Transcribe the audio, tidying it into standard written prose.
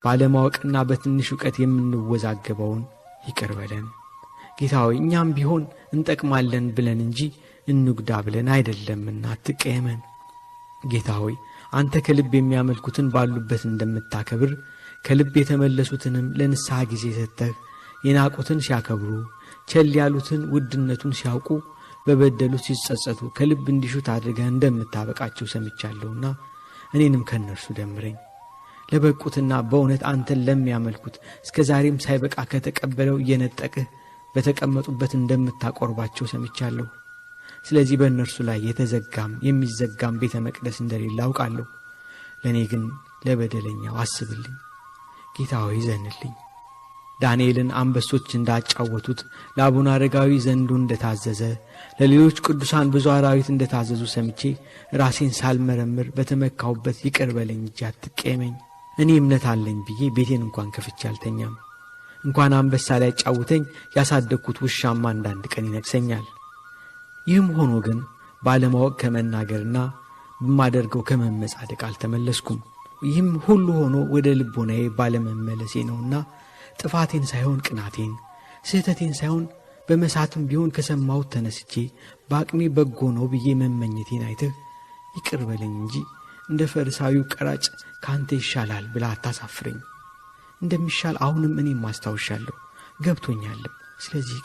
ባለማወቅና በትንሽ ዕውቀት የምንወዛገበውን ይቅር በለን። ጌታ ሆይ እኛም ቢሆን እንጠቅማለን ብለን እንጂ እንጉዳ ብለን አይደለምና አትቀየመን። ጌታ ሆይ አንተ ከልብ የሚያመልኩትን ባሉበት እንደምታከብር ከልብ የተመለሱትንም ለንስሐ ጊዜ ሰጥተህ የናቁትን ሲያከብሩ ቸል ያሉትን ውድነቱን ሲያውቁ በበደሉት ሲጸጸቱ ከልብ እንዲሹት አድርገህ እንደምታበቃቸው ሰምቻለሁና እኔንም ከነርሱ ደምረኝ። ለበቁትና በእውነት አንተን ለሚያመልኩት እስከ ዛሬም ሳይበቃ ከተቀበለው እየነጠቅህ በተቀመጡበት እንደምታቆርባቸው ሰምቻለሁ። ስለዚህ በእነርሱ ላይ የተዘጋም የሚዘጋም ቤተ መቅደስ እንደሌለ አውቃለሁ። ለእኔ ግን ለበደለኛው አስብልኝ። ጌታ ሆይ ዘንልኝ። ዳንኤልን አንበሶች እንዳጫወቱት ለአቡነ አረጋዊ ዘንዶ እንደታዘዘ ለሌሎች ቅዱሳን ብዙ አራዊት እንደታዘዙ ሰምቼ ራሴን ሳልመረምር በተመካሁበት ይቅር በለኝ እንጂ አትቀየመኝ። እኔ እምነት አለኝ ብዬ ቤቴን እንኳን ከፍቼ አልተኛም። እንኳን አንበሳ ላይ ያጫውተኝ ያሳደግኩት ውሻማ አንዳንድ ቀን ይነክሰኛል። ይህም ሆኖ ግን ባለማወቅ ከመናገርና በማደርገው ከመመጻደቅ አልተመለስኩም። ይህም ሁሉ ሆኖ ወደ ልቦናዬ ባለመመለሴ ነውና ጥፋቴን ሳይሆን ቅናቴን፣ ስህተቴን ሳይሆን በመሳትም ቢሆን ከሰማሁት ተነስቼ በአቅሜ በጎ ነው ብዬ መመኘቴን አይተህ ይቅር በለኝ እንጂ እንደ ፈሪሳዊው ቀራጭ ካንተ ይሻላል ብላ አታሳፍረኝ። እንደሚሻል አሁንም እኔም ማስታወሻለሁ ገብቶኛልም። ስለዚህ